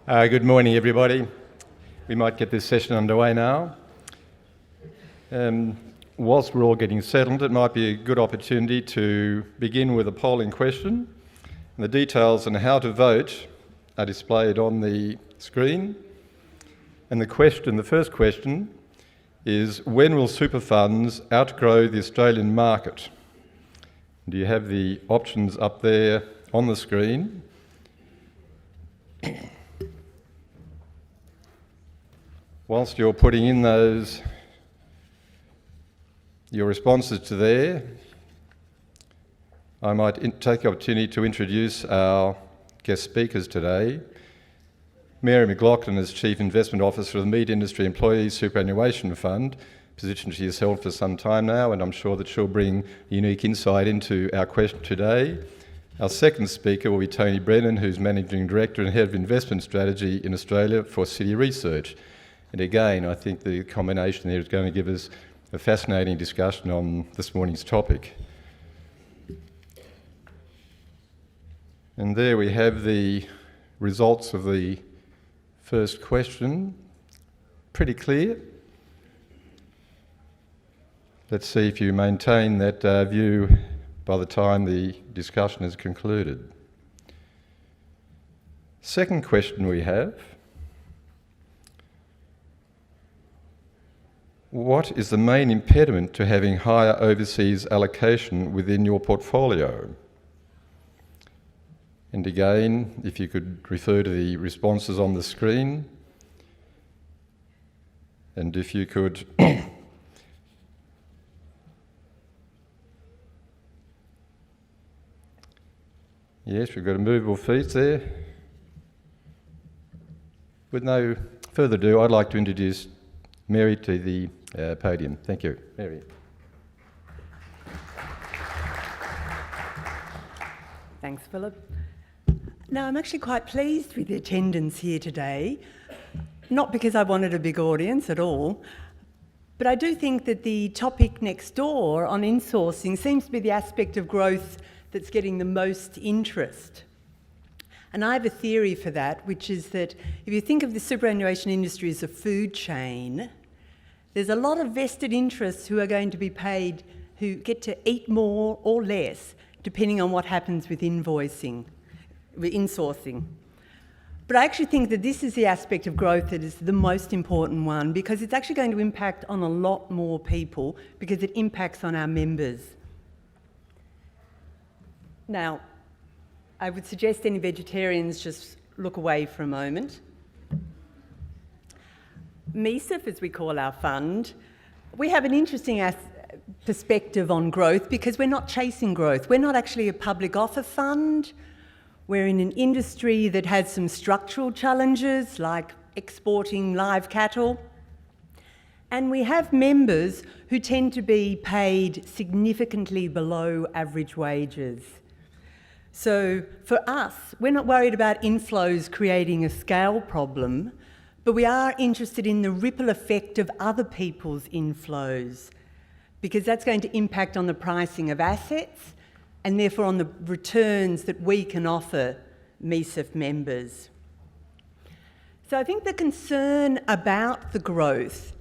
Good morning, everybody. We might get this session underway now. Whilst we're all getting settled, it might be a good opportunity to begin with a polling question. And the details on how to vote are displayed on the screen. And the first question is, when will super funds outgrow the Australian market? Do you have the options up there on the screen? Whilst you're putting in your responses to there, I might take the opportunity to introduce our guest speakers today. Mary McLaughlin is Chief Investment Officer of the Meat Industry Employees Superannuation Fund, a position she has held for some time now, and I'm sure that she'll bring unique insight into our question today. Our second speaker will be Tony Brennan, who's Managing Director and Head of Investment Strategy in Australia for City Research. And again, I think the combination there is going to give us a fascinating discussion on this morning's topic. And there we have the results of the first question. Pretty clear. Let's see if you maintain that view by the time the discussion is concluded. Second question we have: what is the main impediment to having higher overseas allocation within your portfolio? And again, if you could refer to the responses on the screen, and if you could yes, we've got a movable feet there. With no further ado, I'd like to introduce Mary to the podium. Thank you. Mary. Thanks, Philip. Now, I'm actually quite pleased with the attendance here today, not because I wanted a big audience at all, but I do think that the topic next door on insourcing seems to be the aspect of growth that's getting the most interest. And I have a theory for that, which is that if you think of the superannuation industry as a food chain, there's a lot of vested interests who are going to be paid, who get to eat more or less, depending on what happens with insourcing. But I actually think that this is the aspect of growth that is the most important one, because it's actually going to impact on a lot more people, because it impacts on our members. Now, I would suggest any vegetarians just look away for a moment. MESIF, as we call our fund, we have an interesting perspective on growth because we're not chasing growth. We're not actually a public offer fund. We're in an industry that has some structural challenges like exporting live cattle. And we have members who tend to be paid significantly below average wages. So for us, we're not worried about inflows creating a scale problem, but we are interested in the ripple effect of other people's inflows, because that's going to impact on the pricing of assets and therefore on the returns that we can offer MESIF members. So I think the concern about the growth,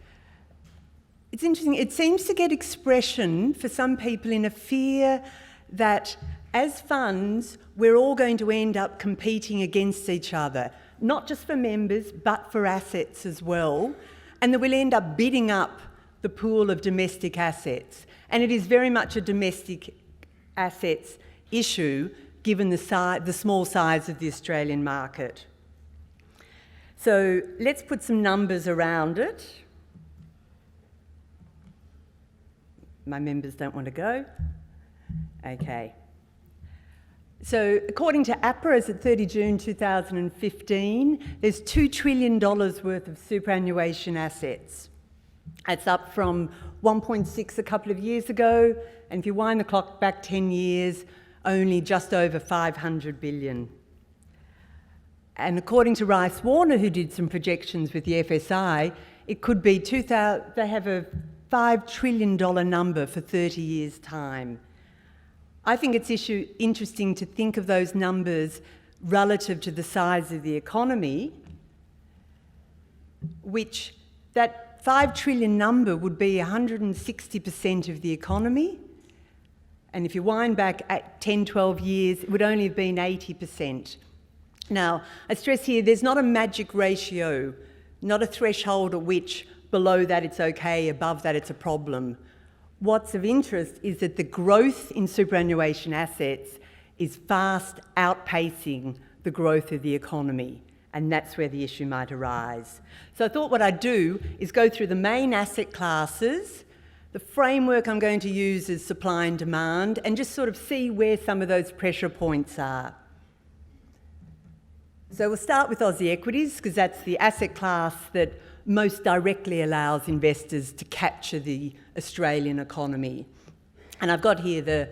it's interesting, it seems to get expression for some people in a fear that as funds, we're all going to end up competing against each other, not just for members, but for assets as well, and that we'll end up bidding up the pool of domestic assets. And it is very much a domestic assets issue, given the small size of the Australian market. So let's put some numbers around it. My members don't want to go. Okay. So according to APRA, as at 30 June 2015, there's $2 trillion worth of superannuation assets. That's up from 1.6 a couple of years ago, and if you wind the clock back 10 years, only just over 500 billion. And according to Rice Warner, who did some projections with the FSI, it could be they have a $5 trillion number for 30 years' time. I think it's interesting to think of those numbers relative to the size of the economy which that 5 trillion number would be 160% of the economy. And if you wind back at 10, 12 years, it would only have been 80%. Now, I stress here, there's not a magic ratio, not a threshold at which below that it's okay, above that it's a problem. What's of interest is that the growth in superannuation assets is fast outpacing the growth of the economy, and that's where the issue might arise. So I thought what I'd do is go through the main asset classes. The framework I'm going to use is supply and demand, and just sort of see where some of those pressure points are. So we'll start with Aussie equities, because that's the asset class that most directly allows investors to capture the Australian economy. And I've got here the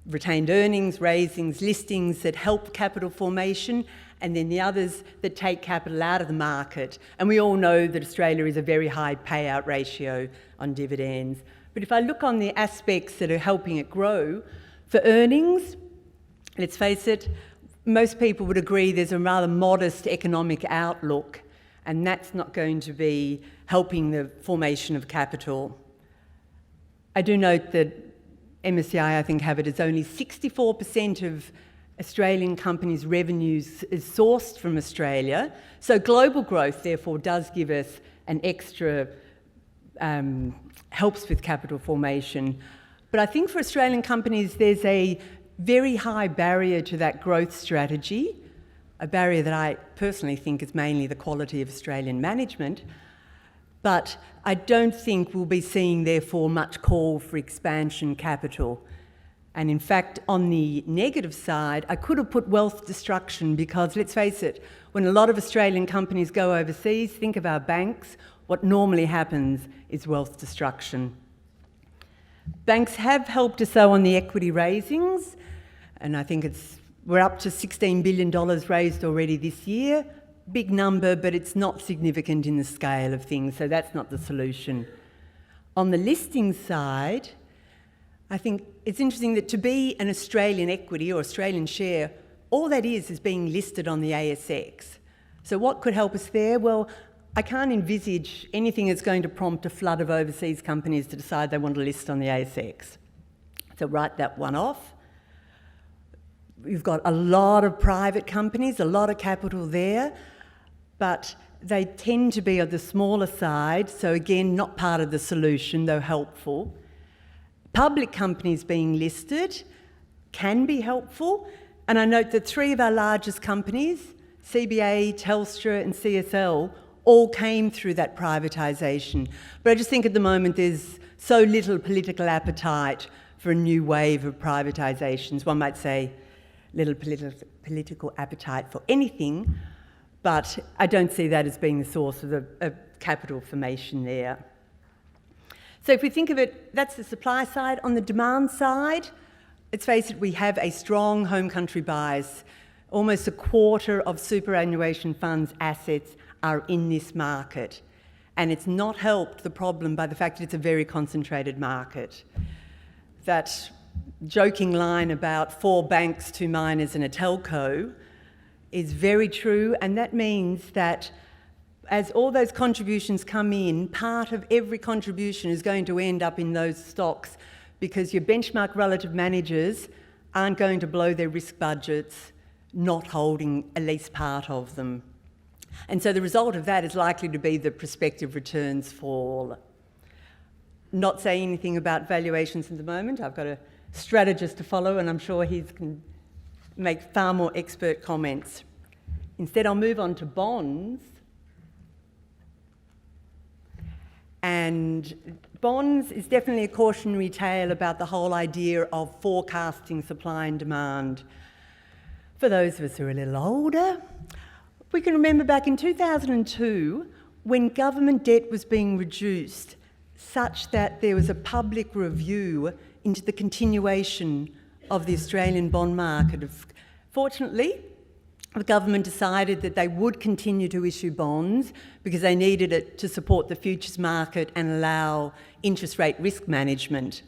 retained earnings, raisings, listings that help capital formation, and then the others that take capital out of the market. And we all know that Australia is a very high payout ratio on dividends. But if I look on the aspects that are helping it grow, for earnings, let's face it, most people would agree there's a rather modest economic outlook, and that's not going to be helping the formation of capital. I do note that MSCI, I think, have it as only 64% of Australian companies' revenues is sourced from Australia. So global growth, therefore, does give us an extra, helps with capital formation. But I think for Australian companies, there's a very high barrier to that growth strategy, a barrier that I personally think is mainly the quality of Australian management. But I don't think we'll be seeing, therefore, much call for expansion capital. And in fact, on the negative side, I could have put wealth destruction, because let's face it, when a lot of Australian companies go overseas, think of our banks, what normally happens is wealth destruction. Banks have helped us though on the equity raisings, and I think we're up to $16 billion raised already this year. Big number, but it's not significant in the scale of things, so that's not the solution. On the listing side, I think it's interesting that to be an Australian equity or Australian share, all that is being listed on the ASX. So what could help us there? Well, I can't envisage anything that's going to prompt a flood of overseas companies to decide they want to list on the ASX. So write that one off. We've got a lot of private companies, a lot of capital there, but they tend to be on the smaller side, so again, not part of the solution, though helpful. Public companies being listed can be helpful, and I note that 3 of our largest companies, CBA, Telstra and CSL, all came through that privatisation. But I just think at the moment there's so little political appetite for a new wave of privatisations. One might say little political appetite for anything, but I don't see that as being the source of capital formation there. So if we think of it, that's the supply side. On the demand side, let's face it, we have a strong home country bias. Almost a quarter of superannuation funds' assets are in this market. And it's not helped the problem by the fact that it's a very concentrated market. That joking line about 4 banks, 2 miners and a telco is very true, and that means that as all those contributions come in, part of every contribution is going to end up in those stocks, because your benchmark relative managers aren't going to blow their risk budgets not holding at least part of them. And so the result of that is likely to be the prospective returns fall. Not saying anything about valuations at the moment. I've got a strategist to follow, and I'm sure he can make far more expert comments. Instead, I'll move on to bonds. And bonds is definitely a cautionary tale about the whole idea of forecasting supply and demand. For those of us who are a little older, we can remember back in 2002 when government debt was being reduced such that there was a public review into the continuation of the Australian bond market. Fortunately, the government decided that they would continue to issue bonds because they needed it to support the futures market and allow interest rate risk management.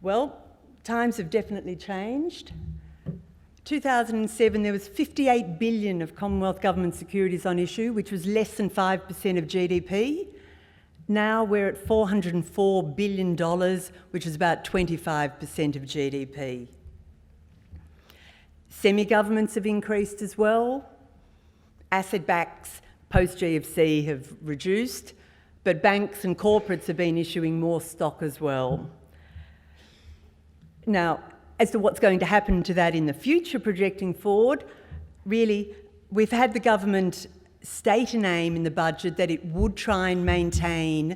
Well, times have definitely changed. 2007, there was 58 billion of Commonwealth Government securities on issue, which was less than 5% of GDP. Now we're at $404 billion, which is about 25% of GDP. Semi-governments have increased as well. Asset backs post-GFC have reduced, but banks and corporates have been issuing more stock as well. Now, as to what's going to happen to that in the future projecting forward, really, we've had the government state an aim in the budget that it would try and maintain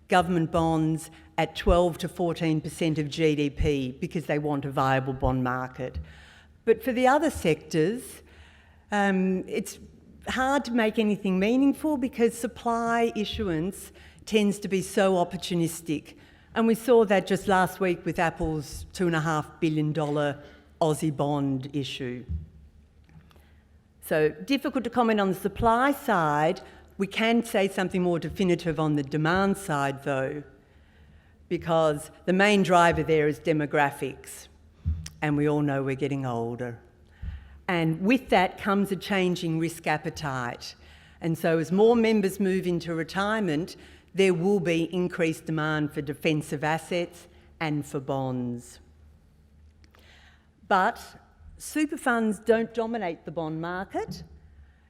government bonds at 12 to 14% of GDP because they want a viable bond market. But for the other sectors, it's hard to make anything meaningful because supply issuance tends to be so opportunistic. And we saw that just last week with Apple's $2.5 billion Aussie bond issue. So difficult to comment on the supply side. We can say something more definitive on the demand side though, because the main driver there is demographics. And we all know we're getting older. And with that comes a changing risk appetite. And so as more members move into retirement, there will be increased demand for defensive assets and for bonds. But super funds don't dominate the bond market.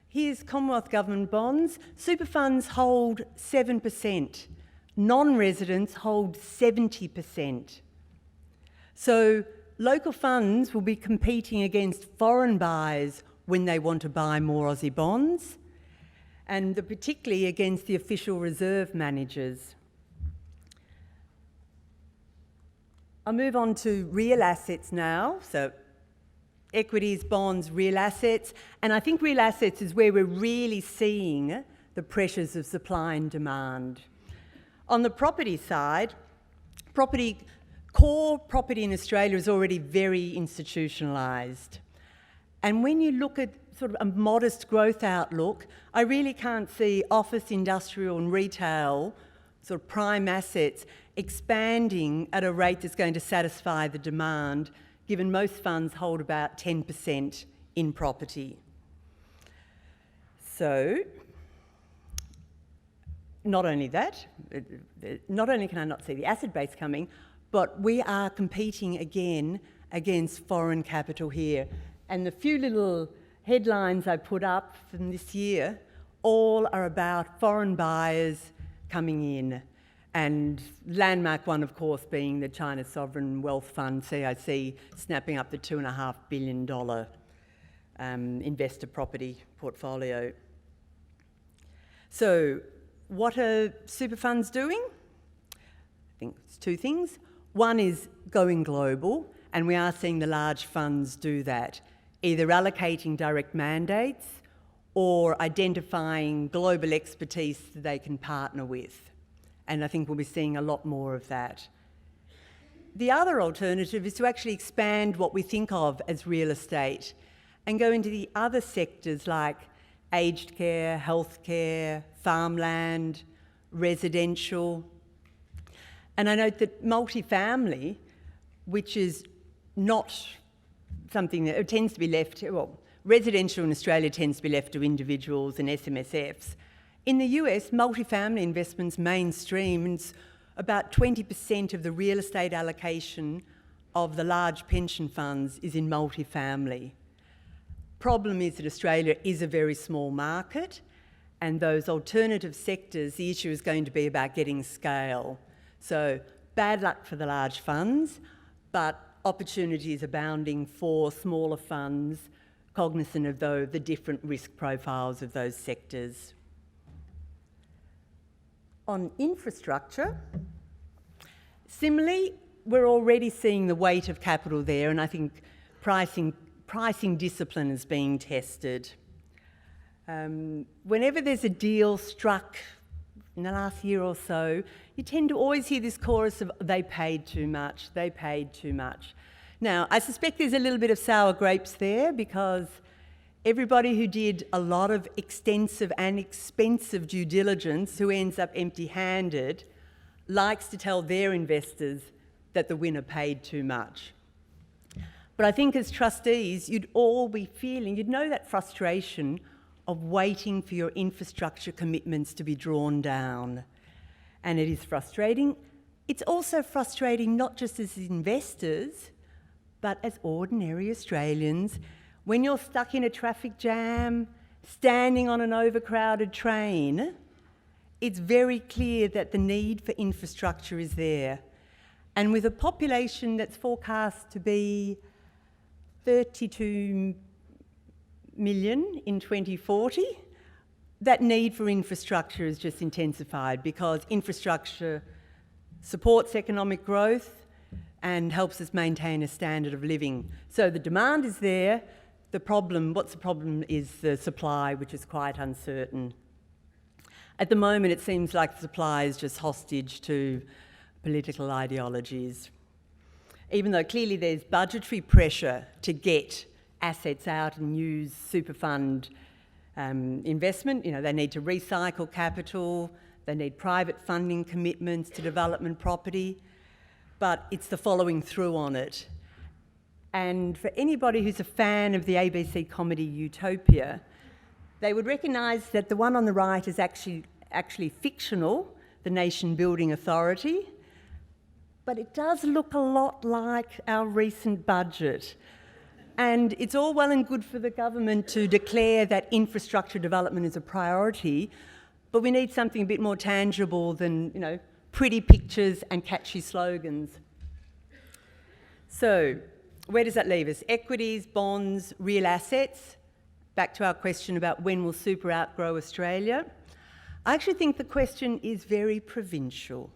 Here's Commonwealth Government bonds. Super funds hold 7%. Non-residents hold 70%. So local funds will be competing against foreign buyers when they want to buy more Aussie bonds, and particularly against the official reserve managers. I'll move on to real assets now. So equities, bonds, real assets. And I think real assets is where we're really seeing the pressures of supply and demand. On the property side, core property in Australia is already very institutionalised. And when you look at sort of a modest growth outlook, I really can't see office, industrial and retail, sort of prime assets, expanding at a rate that's going to satisfy the demand, given most funds hold about 10% in property. So, not only that, not only can I not see the asset base coming, but we are competing again against foreign capital here. And the few little headlines I put up from this year all are about foreign buyers coming in. And landmark one, of course, being the China Sovereign Wealth Fund, CIC, snapping up the $2.5 billion investor property portfolio. So what are super funds doing? I think it's two things. One is going global, and we are seeing the large funds do that, either allocating direct mandates or identifying global expertise that they can partner with. And I think we'll be seeing a lot more of that. The other alternative is to actually expand what we think of as real estate and go into the other sectors like aged care, healthcare, farmland, residential. And I note that multifamily, which is not something that it tends to be left, well, residential in Australia tends to be left to individuals and SMSFs. In the US, multifamily investments mainstream, and it's about 20% of the real estate allocation of the large pension funds is in multifamily. Problem is that Australia is a very small market, and those alternative sectors, the issue is going to be about getting scale. So bad luck for the large funds, but opportunities abounding for smaller funds, cognizant of the different risk profiles of those sectors. On infrastructure, similarly, we're already seeing the weight of capital there, and I think pricing discipline is being tested. Whenever there's a deal struck in the last year or so, you tend to always hear this chorus of, they paid too much, they paid too much. Now, I suspect there's a little bit of sour grapes there because everybody who did a lot of extensive and expensive due diligence, who ends up empty-handed, likes to tell their investors that the winner paid too much. But I think as trustees, you'd all be feeling, you'd know that frustration of waiting for your infrastructure commitments to be drawn down. And it is frustrating. It's also frustrating not just as investors, but as ordinary Australians, when you're stuck in a traffic jam, standing on an overcrowded train. It's very clear that the need for infrastructure is there. And with a population that's forecast to be 32 million in 2040, that need for infrastructure is just intensified because infrastructure supports economic growth and helps us maintain a standard of living. So the demand is there. What's the problem is the supply, which is quite uncertain. At the moment, it seems like the supply is just hostage to political ideologies. Even though clearly there's budgetary pressure to get assets out and use super fund investment. You know, they need to recycle capital, they need private funding commitments to development property, but it's the following through on it. And for anybody who's a fan of the ABC comedy Utopia, they would recognise that the one on the right is actually fictional, the Nation Building Authority, but it does look a lot like our recent budget. And it's all well and good for the government to declare that infrastructure development is a priority, but we need something a bit more tangible than, you know, pretty pictures and catchy slogans. So, where does that leave us? Equities, bonds, real assets. Back to our question about when will super outgrow Australia. I actually think the question is very provincial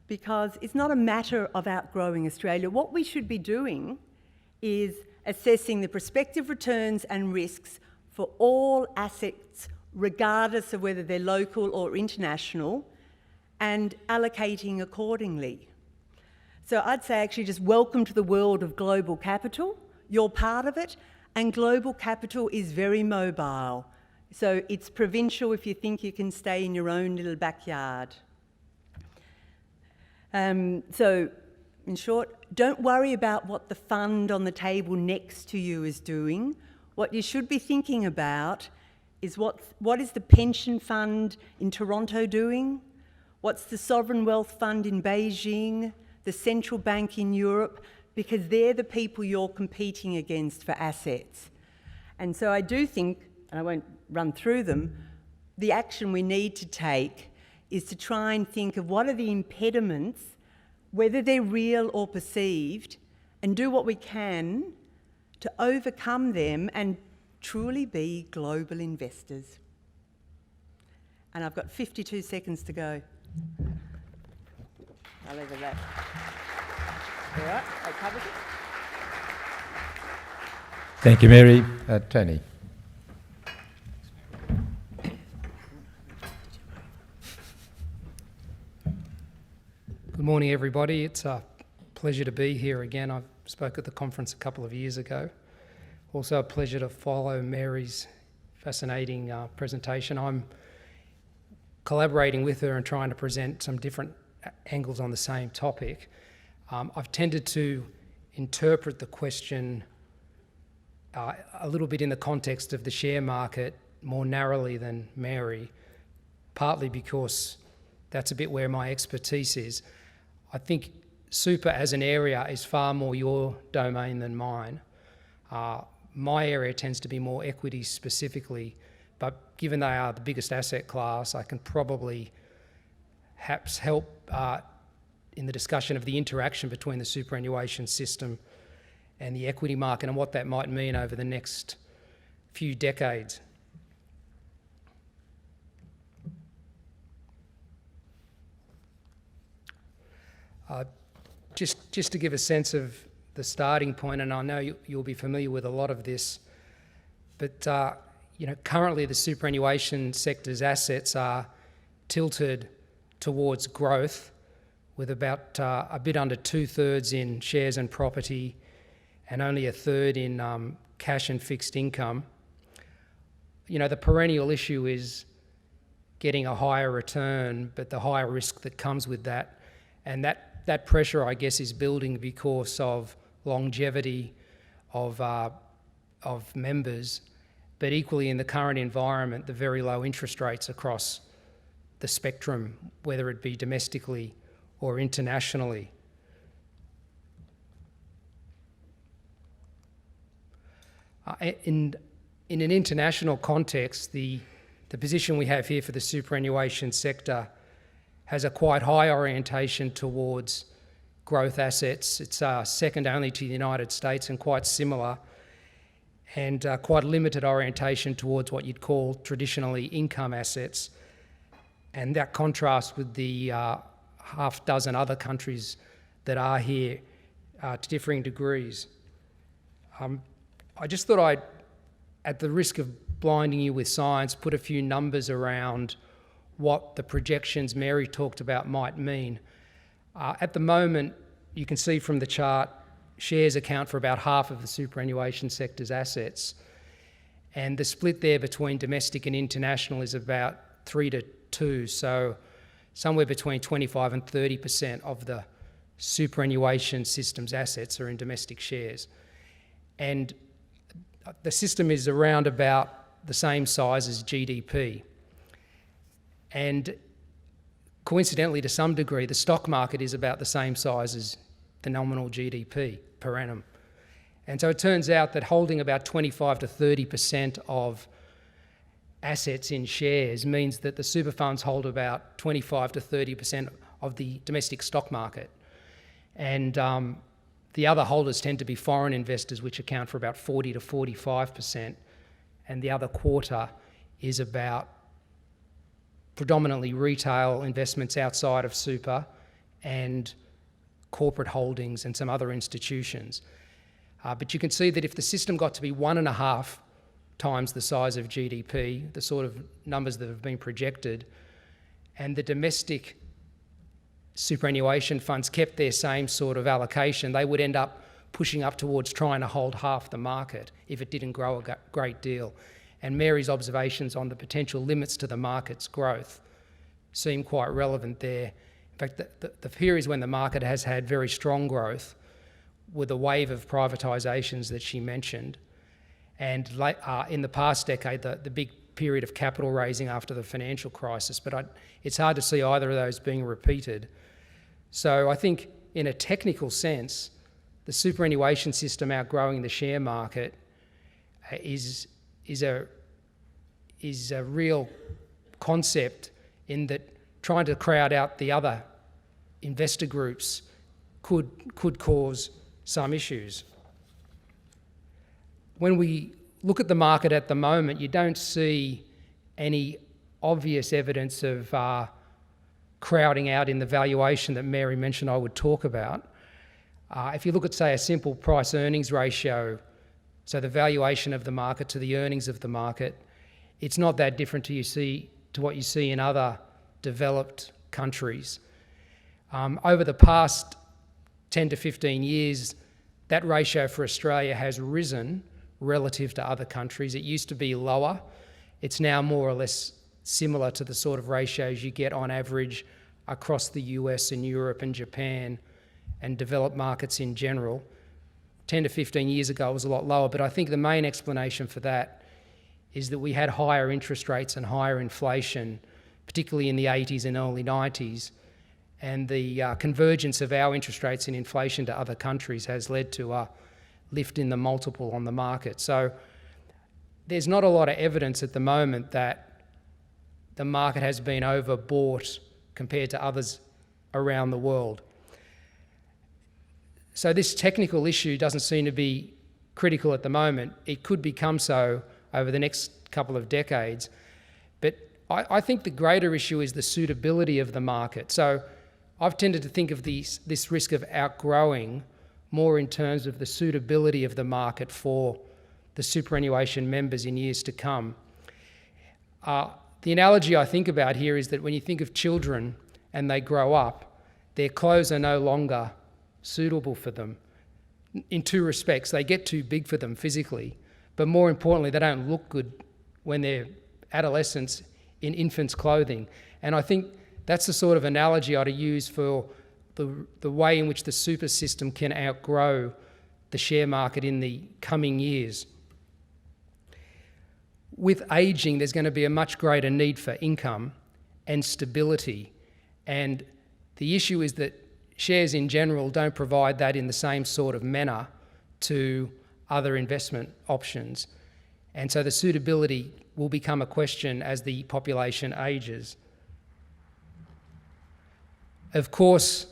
because it's not a matter of outgrowing Australia. What we should be doing is assessing the prospective returns and risks for all assets, regardless of whether they're local or international, and allocating accordingly. So I'd say actually just welcome to the world of global capital. You're part of it, and global capital is very mobile. So it's provincial if you think you can stay in your own little backyard. So in short, don't worry about what the fund on the table next to you is doing. What you should be thinking about is what is the pension fund in Toronto doing? What's the sovereign wealth fund in Beijing? The central bank in Europe? Because they're the people you're competing against for assets. And so I do think, and I won't run through them, the action we need to take is to try and think of what are the impediments, whether they're real or perceived, and do what we can to overcome them and truly be global investors. And I've got 52 seconds to go. I'll leave it at that. All right, that covers it. Thank you, Mary. Tony. Good morning, everybody. It's a pleasure to be here again. I spoke at the conference a couple of years ago. Also a pleasure to follow Mary's fascinating presentation. I'm collaborating with her and trying to present some different angles on the same topic. I've tended to interpret the question a little bit in the context of the share market more narrowly than Mary, partly because that's a bit where my expertise is. I think super as an area is far more your domain than mine. My area tends to be more equities specifically, but given they are the biggest asset class, I can probably perhaps help in the discussion of the interaction between the superannuation system and the equity market and what that might mean over the next few decades. Just to give a sense of the starting point, and I know you'll be familiar with a lot of this, but currently the superannuation sector's assets are tilted towards growth, with about a bit under 2/3 in shares and property and only 1/3 in cash and fixed income. You know, the perennial issue is getting a higher return, but the higher risk that comes with that. And that pressure, I guess, is building because of longevity of members, but equally in the current environment, the very low interest rates across the spectrum, whether it be domestically or internationally. In an international context, the position we have here for the superannuation sector has a quite high orientation towards growth assets. It's second only to the United States and quite similar, and quite limited orientation towards what you'd call traditionally income assets. And that contrasts with the half dozen other countries that are here to differing degrees. I just thought I'd, at the risk of blinding you with science, put a few numbers around what the projections Mary talked about might mean. At the moment, you can see from the chart, shares account for about half of the superannuation sector's assets, and the split there between domestic and international is about 3 to 2, so somewhere between 25 and 30% of the superannuation system's assets are in domestic shares. And the system is around about the same size as GDP. And coincidentally, to some degree, the stock market is about the same size as the nominal GDP per annum. And so it turns out that holding about 25 to 30% of assets in shares means that the super funds hold about 25 to 30% of the domestic stock market. And the other holders tend to be foreign investors, which account for about 40 to 45%, and the other quarter is about predominantly retail investments outside of super and corporate holdings and some other institutions. But you can see that if the system got to be 1.5 times the size of GDP, the sort of numbers that have been projected, and the domestic superannuation funds kept their same sort of allocation, they would end up pushing up towards trying to hold half the market if it didn't grow a great deal. And Mary's observations on the potential limits to the market's growth seem quite relevant there. In fact, the periods when the market has had very strong growth were the wave of privatisations that she mentioned, and in the past decade, the big period of capital raising after the financial crisis, but it's hard to see either of those being repeated. So I think in a technical sense, the superannuation system outgrowing the share market is a real concept, in that trying to crowd out the other investor groups could cause some issues. When we look at the market at the moment, you don't see any obvious evidence of crowding out in the valuation that Mary mentioned I would talk about. If you look at, say, a simple price-earnings ratio, so the valuation of the market to the earnings of the market, it's not that different to what you see in other developed countries. Over the past 10 to 15 years, that ratio for Australia has risen relative to other countries. It used to be lower. It's now more or less similar to the sort of ratios you get on average across the US and Europe and Japan and developed markets in general. 10 to 15 years ago it was a lot lower, but I think the main explanation for that is that we had higher interest rates and higher inflation, particularly in the 80s and early 90s, and the convergence of our interest rates and inflation to other countries has led to a lift in the multiple on the market. So there's not a lot of evidence at the moment that the market has been overbought compared to others around the world. So this technical issue doesn't seem to be critical at the moment. It could become so over the next couple of decades. But I think the greater issue is the suitability of the market. So I've tended to think of this risk of outgrowing more in terms of the suitability of the market for the superannuation members in years to come. The analogy I think about here is that when you think of children and they grow up, their clothes are no longer suitable for them. In two respects, they get too big for them physically, but more importantly, they don't look good when they're adolescents in infants' clothing. And I think that's the sort of analogy I'd use for the way in which the super system can outgrow the share market in the coming years. With ageing, there's going to be a much greater need for income and stability. And the issue is that shares in general don't provide that in the same sort of manner to other investment options. And so the suitability will become a question as the population ages. Of course,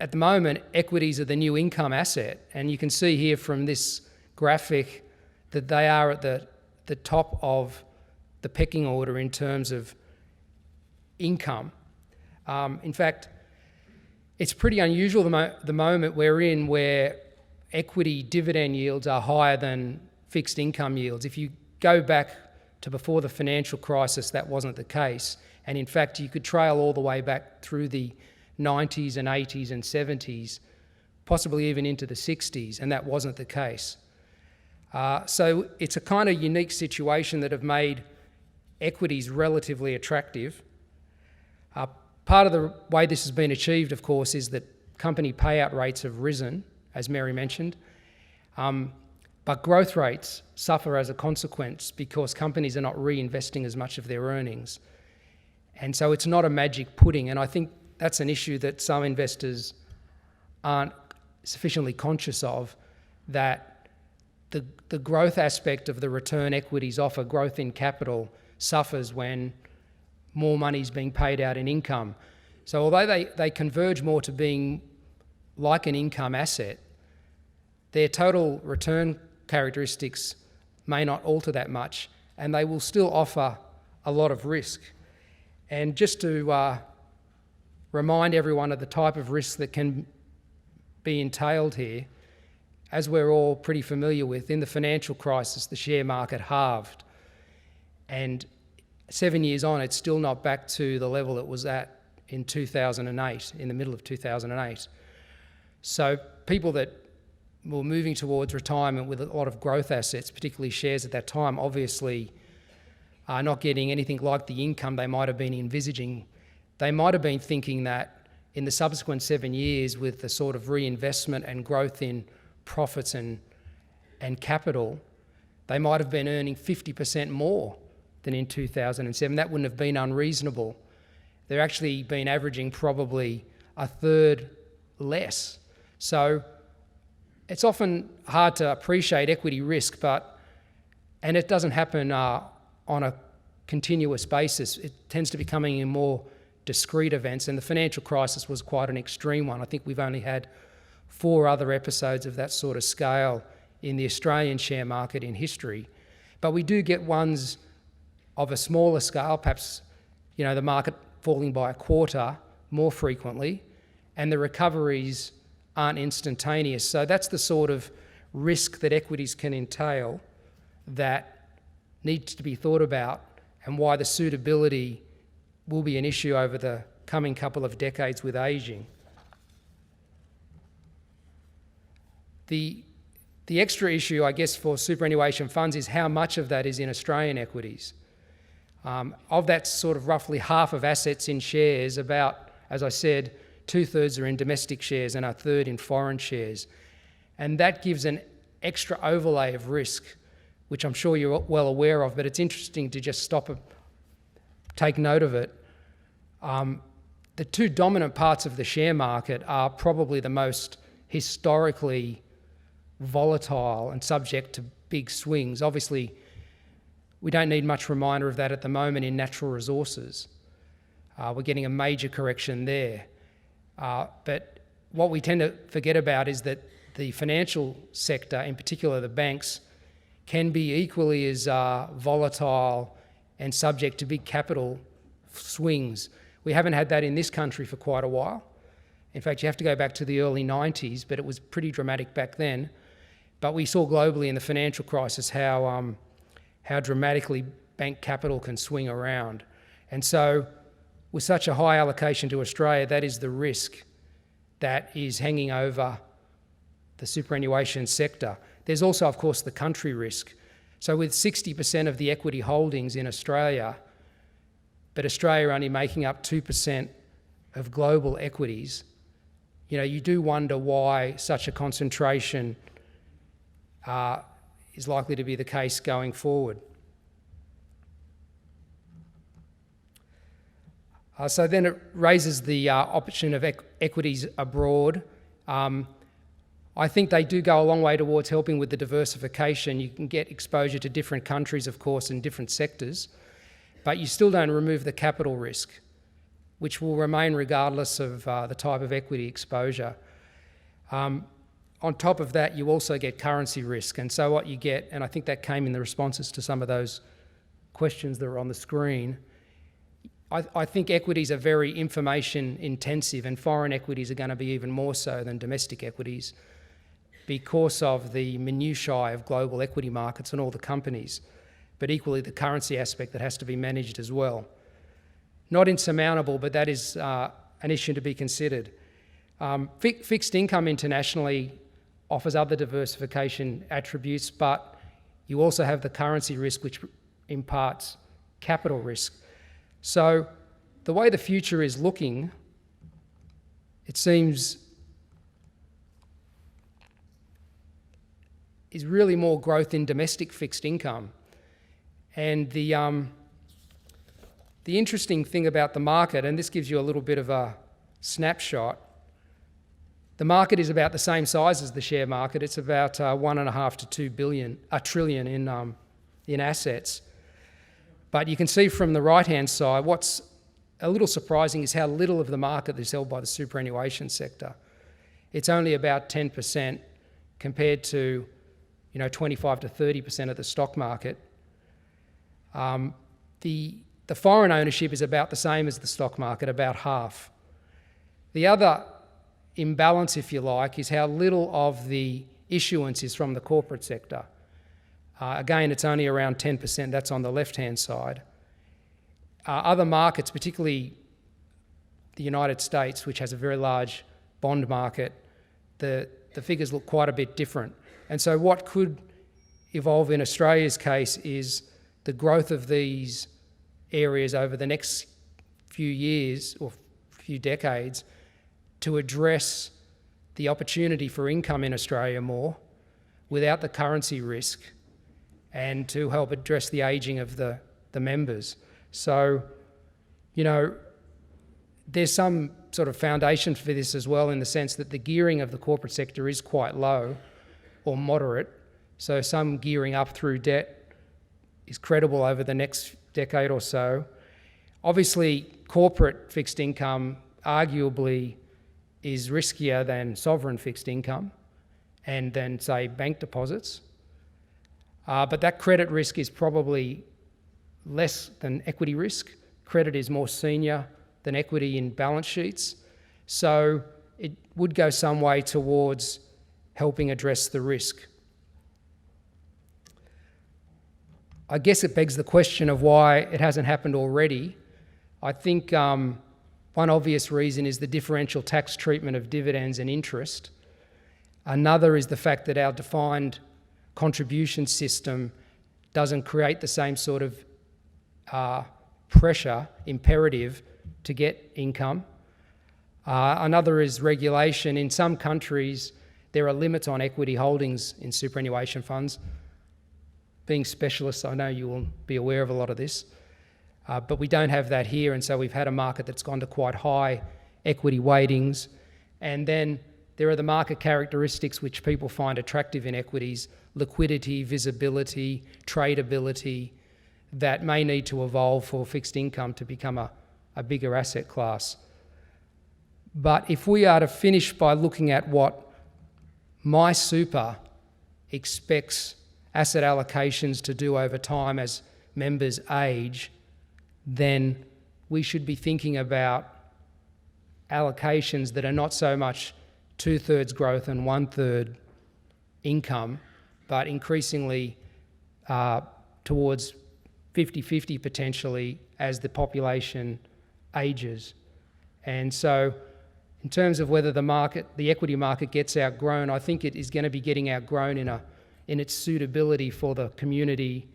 at the moment, equities are the new income asset. And you can see here from this graphic that they are at the top of the pecking order in terms of income. In fact, it's pretty unusual the moment we're in where equity dividend yields are higher than fixed income yields. If you go back to before the financial crisis, that wasn't the case. And in fact, you could trail all the way back through the 90s and 80s and 70s, possibly even into the 60s, and that wasn't the case. So it's a kind of unique situation that have made equities relatively attractive. Part of the way this has been achieved, of course, is that company payout rates have risen, as Mary mentioned, but growth rates suffer as a consequence because companies are not reinvesting as much of their earnings. And so it's not a magic pudding, and I think that's an issue that some investors aren't sufficiently conscious of, that the growth aspect of the return equities offer, growth in capital, suffers when more money is being paid out in income. So although they converge more to being like an income asset, their total return characteristics may not alter that much, and they will still offer a lot of risk. And just to remind everyone of the type of risk that can be entailed here, as we're all pretty familiar with, in the financial crisis, the share market halved. And 7 years on, it's still not back to the level it was at in 2008, in the middle of 2008. So people that were moving towards retirement with a lot of growth assets, particularly shares at that time, obviously are not getting anything like the income they might have been envisaging. They might have been thinking that in the subsequent 7 years, with the sort of reinvestment and growth in profits and capital, they might have been earning 50% more than in 2007. That wouldn't have been unreasonable. They're actually been averaging probably a third less. So it's often hard to appreciate equity risk, and it doesn't happen on a continuous basis. It tends to be coming in more discrete events, and the financial crisis was quite an extreme one. I think we've only had 4 other episodes of that sort of scale in the Australian share market in history. But we do get ones of a smaller scale, perhaps, the market falling by a quarter more frequently, and the recoveries aren't instantaneous. So that's the sort of risk that equities can entail that needs to be thought about, and why the suitability will be an issue over the coming couple of decades with ageing. The extra issue, I guess, for superannuation funds is how much of that is in Australian equities. Of that sort of roughly half of assets in shares, about, as I said, 2/3 are in domestic shares and 1/3 in foreign shares. And that gives an extra overlay of risk, which I'm sure you're well aware of, but it's interesting to just stop and take note of it. The 2 dominant parts of the share market are probably the most historically volatile and subject to big swings. Obviously, we don't need much reminder of that at the moment in natural resources. We're getting a major correction there. But what we tend to forget about is that the financial sector, in particular the banks, can be equally as volatile and subject to big capital swings. We haven't had that in this country for quite a while. In fact, you have to go back to the early 90s, but it was pretty dramatic back then. But we saw globally in the financial crisis how dramatically bank capital can swing around. And so with such a high allocation to Australia, that is the risk that is hanging over the superannuation sector. There's also, of course, the country risk. So with 60% of the equity holdings in Australia, but Australia only making up 2% of global equities, you do wonder why such a concentration is likely to be the case going forward. So then it raises the option of equities abroad. I think they do go a long way towards helping with the diversification. You can get exposure to different countries, of course, and different sectors, but you still don't remove the capital risk, which will remain regardless of the type of equity exposure. On top of that, you also get currency risk. And so what you get, and I think that came in the responses to some of those questions that were on the screen, I think equities are very information intensive, and foreign equities are going to be even more so than domestic equities because of the minutiae of global equity markets and all the companies, but equally the currency aspect that has to be managed as well. Not insurmountable, but that is an issue to be considered. Fixed income internationally offers other diversification attributes, but you also have the currency risk, which imparts capital risk. So the way the future is looking, it seems, is really more growth in domestic fixed income. And the interesting thing about the market, and this gives you a little bit of a snapshot, the market is about the same size as the share market. It's about 1.5 to 2 billion, a trillion in assets. But you can see from the right-hand side, what's a little surprising is how little of the market is held by the superannuation sector. It's only about 10% compared to 25 to 30% of the stock market. The foreign ownership is about the same as the stock market, about half. The other imbalance, if you like, is how little of the issuance is from the corporate sector. Again, it's only around 10%, that's on the left-hand side. Other markets, particularly the United States, which has a very large bond market, the figures look quite a bit different. And so what could evolve in Australia's case is the growth of these areas over the next few years or few decades to address the opportunity for income in Australia more without the currency risk, and to help address the ageing of the members. So, there's some sort of foundation for this as well, in the sense that the gearing of the corporate sector is quite low or moderate. So some gearing up through debt is credible over the next decade or so. Obviously, corporate fixed income arguably is riskier than sovereign fixed income and then, say, bank deposits. But that credit risk is probably less than equity risk. Credit is more senior than equity in balance sheets. So it would go some way towards helping address the risk. I guess it begs the question of why it hasn't happened already. I think one obvious reason is the differential tax treatment of dividends and interest. Another is the fact that our defined contribution system doesn't create the same sort of pressure, imperative to get income. Another is regulation. In some countries, there are limits on equity holdings in superannuation funds. Being specialists, I know you will be aware of a lot of this, but we don't have that here, and so we've had a market that's gone to quite high equity weightings. And then there are the market characteristics which people find attractive in equities: liquidity, visibility, tradability, that may need to evolve for fixed income to become a bigger asset class. But if we are to finish by looking at what MySuper expects asset allocations to do over time as members age, then we should be thinking about allocations that are not so much 2/3 growth and 1/3 income, but increasingly towards 50-50 potentially as the population ages. And so in terms of whether the equity market gets outgrown, I think it is going to be getting outgrown in its suitability for the community,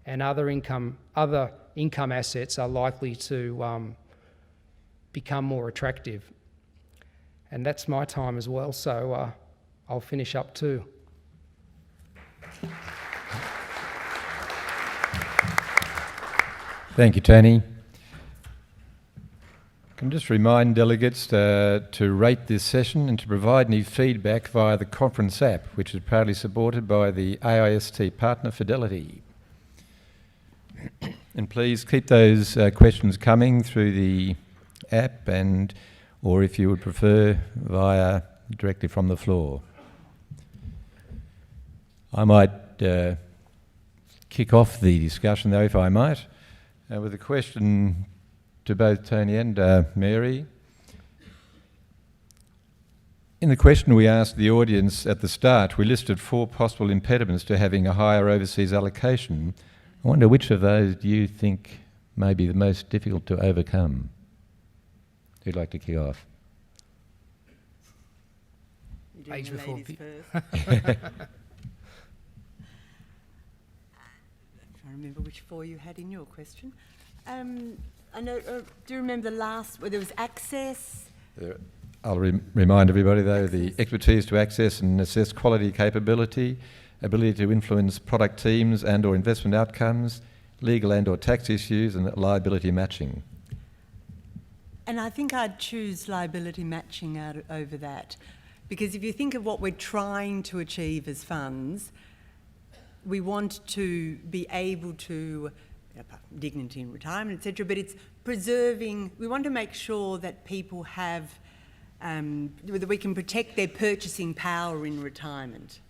and other income assets are likely to become more attractive. And that's my time as well, so I'll finish up too. Thank you, Tony. Can just remind delegates to rate this session and to provide any feedback via the conference app, which is proudly supported by the AIST partner Fidelity. And please keep those questions coming through the app, and or if you would prefer, via directly from the floor. I might kick off the discussion, though, if I might, with a question to both Tony and Mary. In the question we asked the audience at the start, we listed 4 possible impediments to having a higher overseas allocation. I wonder which of those do you think may be the most difficult to overcome? Who'd like to kick off? Age before I remember which 4 you had in your question. I know. Do you remember the last where there was access? I'll remind everybody, though, the expertise to access and assess quality capability, ability to influence product teams and or investment outcomes, legal and or tax issues, and liability matching. And I think I'd choose liability matching over that, because if you think of what we're trying to achieve as funds, we want to be able to, dignity in retirement, etc., but it's preserving, we want to make sure that people have, that we can protect their purchasing power in retirement.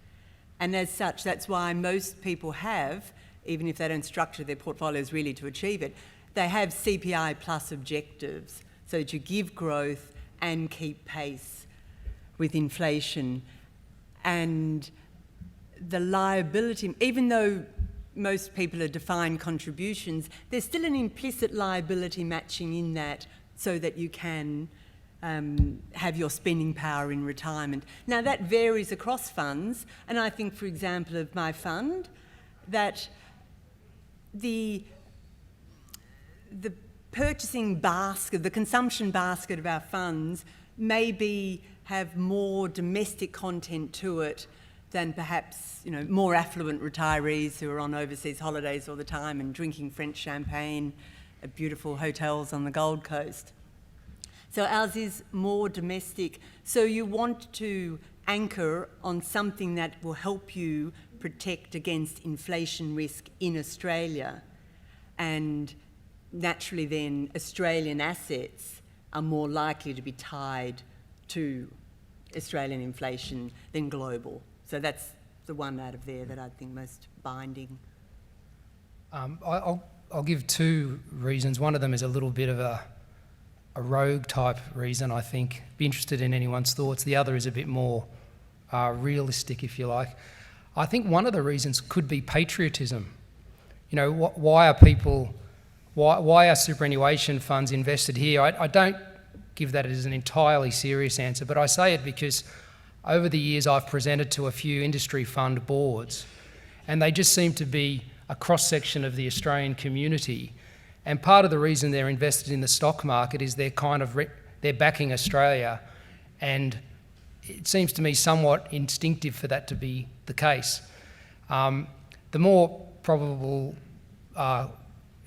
And as such, that's why most people have, even if they don't structure their portfolios really to achieve it, they have CPI plus objectives, so to give growth and keep pace with inflation. And the liability, even though most people are defined contributions, there's still an implicit liability matching in that, so that you can have your spending power in retirement. Now that varies across funds, and I think, for example, of my fund, that the purchasing basket, the consumption basket of our funds maybe have more domestic content to it than perhaps, you know, more affluent retirees who are on overseas holidays all the time and drinking French champagne at beautiful hotels on the Gold Coast. So ours is more domestic. So you want to anchor on something that will help you protect against inflation risk in Australia. And naturally then Australian assets are more likely to be tied to Australian inflation than global. So that's the one out of there that I think most binding. I'll give 2 reasons. One of them is a little bit of a rogue type reason, I think. Be interested in anyone's thoughts. The other is a bit more realistic, if you like. I think one of the reasons could be patriotism. You know, why are superannuation funds invested here? I don't give that as an entirely serious answer, but I say it because over the years I've presented to a few industry fund boards, and they just seem to be a cross-section of the Australian community. And part of the reason they're invested in the stock market is they're they're backing Australia, and it seems to me somewhat instinctive for that to be the case. The more probable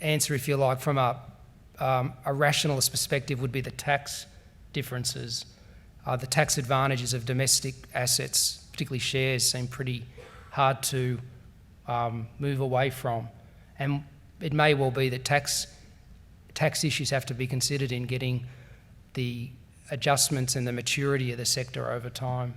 answer, if you like, from a rationalist perspective would be the tax differences. The tax advantages of domestic assets, particularly shares, seem pretty hard to move away from. And it may well be that tax issues have to be considered in getting the adjustments and the maturity of the sector over time.